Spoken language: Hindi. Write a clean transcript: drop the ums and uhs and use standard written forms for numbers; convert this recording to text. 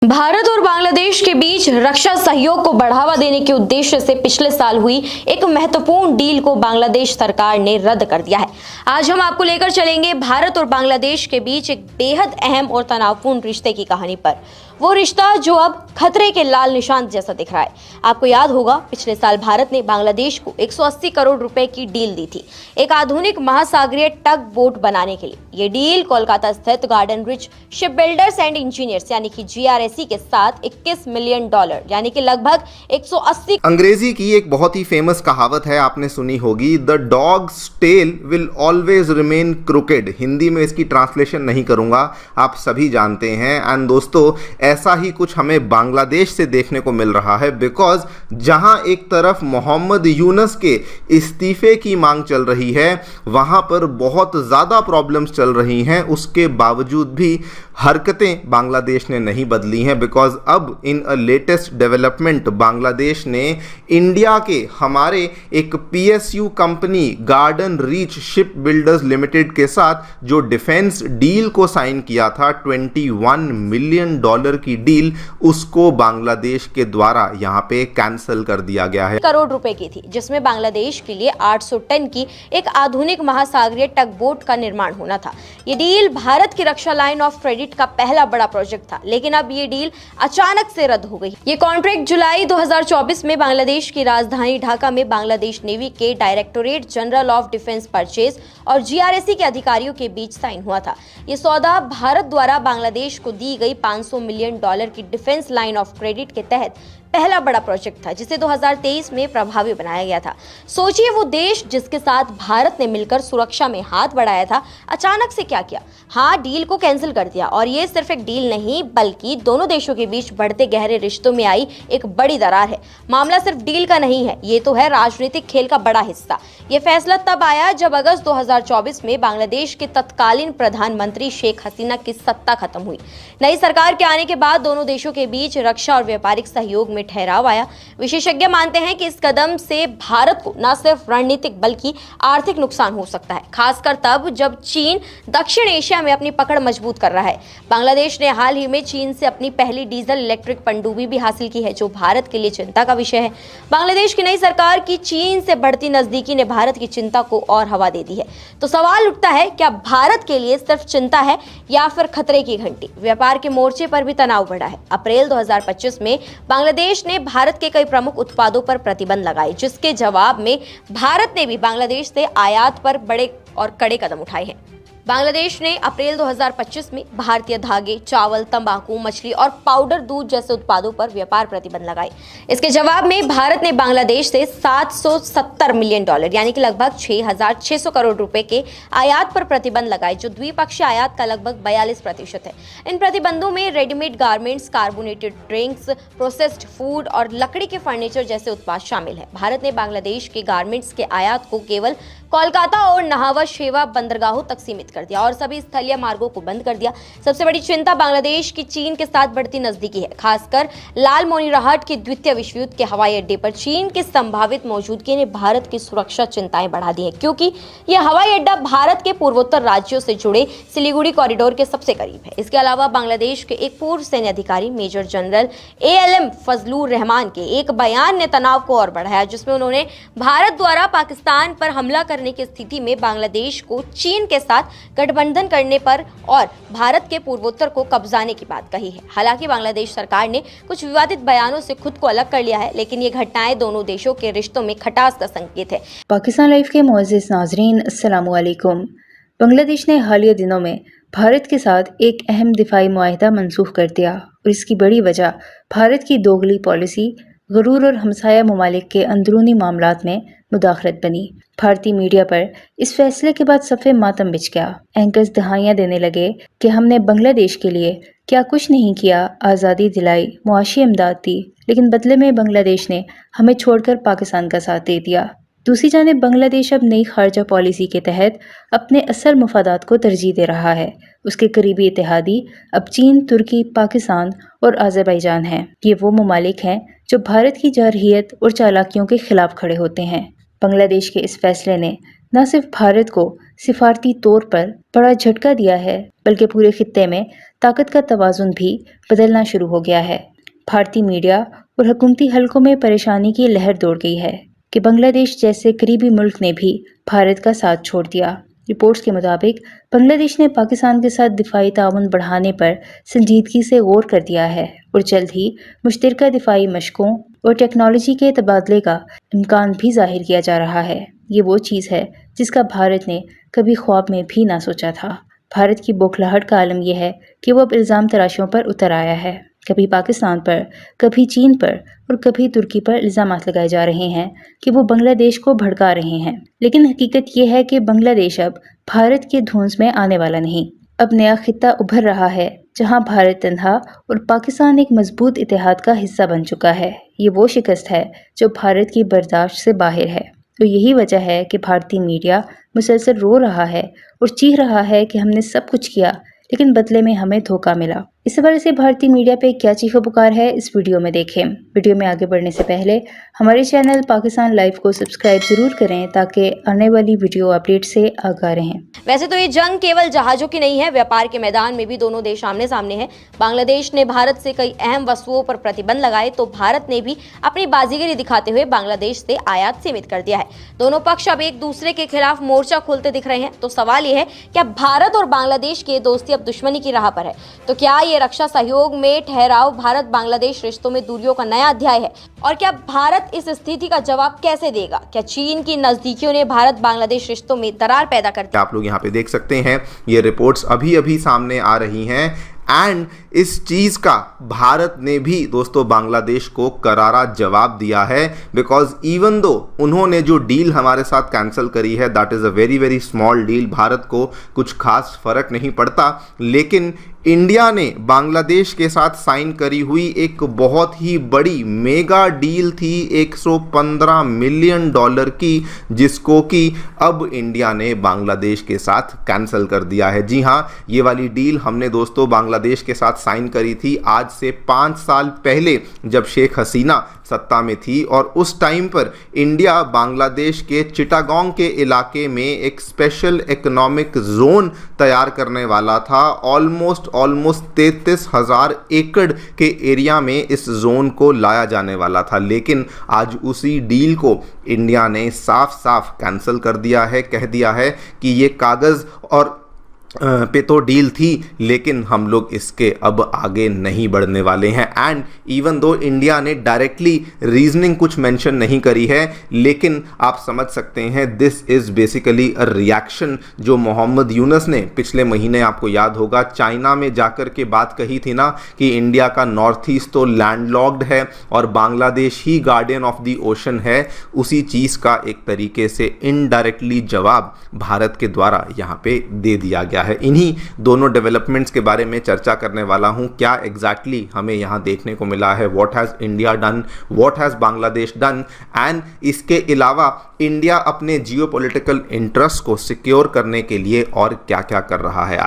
भारत और बांग्लादेश के बीच रक्षा सहयोग को बढ़ावा देने के उद्देश्य से पिछले साल हुई एक महत्वपूर्ण डील को बांग्लादेश सरकार ने रद्द कर दिया है। आज हम आपको लेकर चलेंगे भारत और बांग्लादेश के बीच एक बेहद अहम और तनावपूर्ण रिश्ते की कहानी पर। वो रिश्ता जो अब खतरे के लाल निशान जैसा दिख रहा है। आपको याद होगा, पिछले साल भारत ने बांग्लादेश को 180 करोड़ रुपए की डील दी थी एक आधुनिक महासागरीय टग बोट बनाने के लिए। ये डील कोलकाता स्थित garden rich ship builders and engineers यानी कि GRSE के साथ $21 मिलियन यानी कि लगभग 180। अंग्रेजी की एक बहुत ही फेमस कहावत है, आपने सुनी होगी, the dog's tail will always remain crooked. Hindi में इसकी ट्रांसलेशन नहीं करूंगा, आप सभी जानते हैं। एंड दोस्तों, ऐसा ही कुछ हमें बांग्लादेश से देखने को मिल रहा है, बिकॉज जहां एक तरफ मोहम्मद यूनुस के इस्तीफे की मांग चल रही है, वहां पर बहुत ज़्यादा प्रॉब्लम्स चल रही हैं। उसके बावजूद भी हरकतें बांग्लादेश ने नहीं बदली हैं, बिकॉज अब इन अ लेटेस्ट डेवलपमेंट बांग्लादेश ने इंडिया के हमारे एक PSU company garden reach ship builders limited के साथ जो डिफेंस डील को साइन किया था, $21 मिलियन की डील, उसको बांग्लादेश के द्वारा यहां पे कैंसिल कर दिया गया है। करोड़ रुपए की थी, जिसमें बांग्लादेश के लिए 800 टन की एक आधुनिक महासागरीय टग बोट का निर्माण होना था। ये डील भारत की रक्षा लाइन ऑफ क्रेडिट का पहला बड़ा प्रोजेक्ट था, लेकिन अब ये डील अचानक से रद्द हो गई। ये कॉन्ट्रैक्ट जुलाई 2024 में बांग्लादेश की राजधानी ढाका में बांग्लादेश नेवी के directorate general of defence purchase और GRSE के अधिकारियों के बीच साइन हुआ था। ये सौदा भारत द्वारा बांग्लादेश को दी गई $500 मिलियन की डिफेंस लाइन ऑफ क्रेडिट के तहत पहला बड़ा प्रोजेक्ट था, जिसे 2023 में प्रभावी बनाया गया था। सोचिए, वो देश जिसके साथ भारत ने मिलकर सुरक्षा में हाथ बढ़ाया था, अचानक से क्या किया? हाँ, डील को कैंसिल कर दिया। और ये सिर्फ एक डील नहीं, बल्कि दोनों देशों के बीच बढ़ते गहरे रिश्तों में आई एक बड़ी दरार है। मामला सिर्फ डील का नहीं है, ये तो है राजनीतिक खेल का बड़ा हिस्सा। ये फैसला तब आया जब अगस्त 2024 में बांग्लादेश के तत्कालीन प्रधानमंत्री शेख हसीना की सत्ता खत्म हुई। नई सरकार के आने के बाद दोनों देशों के बीच रक्षा और व्यापारिक सहयोग में ठहराव आया। विशेषज्ञ मानते हैं कि इस कदम से भारत को न सिर्फ रणनीतिक बल्कि आर्थिक नुकसान हो सकता है, खासकर तब जब चीन दक्षिण एशिया में अपनी पकड़ मजबूत कर रहा है। बांग्लादेश ने हाल ही में चीन से अपनी पहली डीजल इलेक्ट्रिक पनडुब्बी भी हासिल की है, जो भारत के लिए चिंता का विषय है। बांग्लादेश की नई सरकार की चीन से बढ़ती नजदीकी ने भारत की चिंता को और हवा दे दी है। तो सवाल उठता है, क्या भारत के लिए सिर्फ चिंता है या फिर खतरे की घंटी? व्यापार के मोर्चे पर भी तनाव बढ़ा है। अप्रैल 2025 में बांग्लादेश ने भारत के कई प्रमुख उत्पादों पर प्रतिबंध लगाए, जिसके जवाब में भारत ने भी बांग्लादेश से आयात पर बड़े और कड़े कदम उठाए हैं। बांग्लादेश ने अप्रैल 2025 में भारतीय धागे, चावल, तंबाकू, मछली और पाउडर दूध जैसे उत्पादों पर व्यापार प्रतिबंध लगाए। इसके जवाब में भारत ने बांग्लादेश से $770 मिलियन यानी कि लगभग 6,600 करोड़ रुपए के आयात पर प्रतिबंध लगाए, जो द्विपक्षीय आयात का लगभग 42% है। इन प्रतिबंधों में readymade garments, carbonated drinks, processed food और लकड़ी के फर्नीचर जैसे उत्पाद शामिल है। भारत ने बांग्लादेश के गारमेंट्स के आयात को केवल कोलकाता और नहावा शेवा बंदरगाहों तक सीमित कर दिया और सभी स्थलीय मार्गों को बंद कर दिया। सबसे बड़ी चिंता बांग्लादेश की चीन के साथ बढ़ती नजदीकी है, खासकर लालमोनीरहाट के द्वितीय विश्व युद्ध के हवाई अड्डे पर चीन की संभावित मौजूदगी ने भारत की सुरक्षा चिंताएं बढ़ा दी है, क्योंकि यह हवाई अड्डा भारत के पूर्वोत्तर राज्यों से जुड़े सिलीगुड़ी कॉरिडोर के सबसे करीब है। इसके अलावा बांग्लादेश के एक पूर्व सैन्य अधिकारी major general ALM Fazlur Rahman के एक बयान ने तनाव को और बढ़ाया, जिसमें उन्होंने भारत द्वारा पाकिस्तान पर हमला करने की स्थिति में बांग्लादेश को चीन के साथ गठबंधन करने पर और भारत के पूर्वोत्तर को कब्जाने की बात कही है। हालांकि बांग्लादेश सरकार ने कुछ विवादित बयानों से खुद को अलग कर लिया है, लेकिन ये घटनाएं दोनों देशों के रिश्तों में खटास का संकेत है। पाकिस्तान लाइव के मुअज़्ज़िज़ नाज़रीन, अस्सलामु अलैकुम। बांग्लादेश ने हालिया दिनों में भारत के साथ एक अहम दिफाई मुआहिदा मनसूख कर दिया और इसकी बड़ी वजह भारत की दोगली पॉलिसी, गरूर और हमसाया ममालिक के अंदरूनी मामलात में मुदाखलत बनी। भारतीय मीडिया पर इस फैसले के बाद सफ़े मातम बिछ गया। एंकर्स दहाइयाँ देने लगे कि हमने बांग्लादेश के लिए क्या कुछ नहीं किया, आज़ादी दिलाई, मुआशी इमदाद दी, लेकिन बदले में बांग्लादेश ने हमें छोड़कर पाकिस्तान का साथ दे दिया। दूसरी जानिब बांग्लादेश अब नई खारजा पॉलिसी के तहत अपने असल मफादात को तरजीह दे रहा है। उसके करीबी इत्तेहादी अब चीन, तुर्की, पाकिस्तान और आज़रबाईजान हैं। ये वो ममालिक हैं जो भारत की जारहियत और चालाकियों के खिलाफ खड़े होते हैं। बांग्लादेश के इस फैसले ने न सिर्फ भारत को सिफारती तौर पर बड़ा झटका दिया है, बल्कि पूरे खित्ते में ताकत का तवाजुन भी बदलना शुरू हो गया है। भारतीय मीडिया और हुकूमती हलकों में परेशानी की लहर दौड़ गई है कि बांग्लादेश जैसे करीबी मुल्क ने भी भारत का साथ छोड़ दिया। रिपोर्ट्स के मुताबिक बांग्लादेश ने पाकिस्तान के साथ दिफाई ताउन बढ़ाने पर संजीदगी से गौर कर दिया है और जल्द ही मुश्तरका दिफाई मशकों और टेक्नोलॉजी के तबादले का इम्कान भी जाहिर किया जा रहा है। ये वो चीज़ है जिसका भारत ने कभी ख्वाब में भी ना सोचा था। भारत की बौखलाहट का आलम यह है कि वो अब इल्ज़ाम तराशियों पर उतर आया है। कभी पाकिस्तान पर, कभी चीन पर और कभी तुर्की पर इल्ज़ामात लगाए जा रहे हैं कि वो बांग्लादेश को भड़का रहे हैं। लेकिन हकीकत यह है कि बांग्लादेश अब भारत के धौंस में आने वाला नहीं। अब नया खित्ता उभर रहा है जहां भारत तन्हा और पाकिस्तान एक मजबूत इतिहाद का हिस्सा बन चुका है। ये वो शिकस्त है जो भारत की बर्दाश्त से बाहर है। तो यही वजह है कि भारतीय मीडिया मुसलसल रो रहा है और चीख रहा है कि हमने सब कुछ किया लेकिन बदले में हमें धोखा मिला। इस हवाले से भारतीय मीडिया पे क्या चीखो पुकार है, इस वीडियो में देखें। वीडियो में आगे बढ़ने से पहले हमारे चैनल पाकिस्तान लाइव को सब्सक्राइब जरूर करें ताकि आने वाली वीडियो अपडेट से आगाह रहें। वैसे तो ये जंग केवल जहाजों की नहीं है, व्यापार के मैदान में भी दोनों देश आमने सामने हैं। बांग्लादेश ने भारत से कई अहम वस्तुओं पर प्रतिबंध लगाए तो भारत ने भी अपनी बाजीगरी दिखाते हुए बांग्लादेश से आयात सीमित कर दिया है। दोनों पक्ष अब एक दूसरे के खिलाफ मोर्चा खोलते दिख रहे हैं। तो सवाल ये है क्या भारत और बांग्लादेश की दोस्ती अब दुश्मनी की राह पर है? तो क्या ये रक्षा सहयोग में ठहराव भारत बांग्लादेश रिश्तों में दूरियों का नया अध्याय है? और क्या भारत इस स्थिति का जवाब कैसे देगा? क्या चीन की नजदीकियों ने भारत बांग्लादेश रिश्तों में दरार पैदा कर दी? आप लोग यहाँ पे देख सकते हैं ये रिपोर्ट्स अभी अभी सामने आ रही हैं एंड इस चीज़ का भारत ने भी दोस्तों बांग्लादेश को करारा जवाब दिया है। बिकॉज इवन दो उन्होंने जो डील हमारे साथ कैंसिल करी है that is a very very small deal, Bharat को कुछ खास फर्क नहीं पड़ता, लेकिन इंडिया ने बांग्लादेश के साथ साइन करी हुई एक बहुत ही बड़ी मेगा डील थी 115 मिलियन डॉलर की, जिसको कि अब इंडिया ने बांग्लादेश के साथ कैंसिल कर दिया है। जी हाँ, ये वाली डील हमने दोस्तों बांग्लादेश के साथ साइन करी थी आज से 5 साल पहले जब शेख हसीना सत्ता में थी और उस टाइम पर इंडिया बांग्लादेश के चिटागोंग के इलाके में एक स्पेशल इकोनॉमिक जोन तैयार करने वाला था। ऑलमोस्ट 33,000 एकड़ के एरिया में इस जोन को लाया जाने वाला था, लेकिन आज उसी डील को इंडिया ने साफ साफ कैंसिल कर दिया है। कह दिया है कि ये कागज़ और पे तो डील थी लेकिन हम लोग इसके अब आगे नहीं बढ़ने वाले हैं। एंड इवन दो इंडिया ने डायरेक्टली रीजनिंग कुछ मेंशन नहीं करी है, लेकिन आप समझ सकते हैं this is basically a reaction जो मोहम्मद यूनुस ने पिछले महीने, आपको याद होगा, चाइना में जाकर के बात कही थी ना कि इंडिया का नॉर्थ ईस्ट तो लैंडलॉक्ड है और बांग्लादेश ही गार्डियन ऑफ द ओशन है। उसी चीज़ का एक तरीके से इनडायरेक्टली जवाब भारत के द्वारा यहाँ पे दे दिया गया है। इन्हीं दोनों डेवलपमेंट्स के बारे में चर्चा करने वाला हूं। क्या एग्जैक्टली हमें यहां देखने को मिला है, what has India done, what has Bangladesh done, and इसके अलावा इंडिया अपने जियोपॉलिटिकल इंटरेस्ट को सिक्योर करने के लिए और क्या क्या कर रहा है।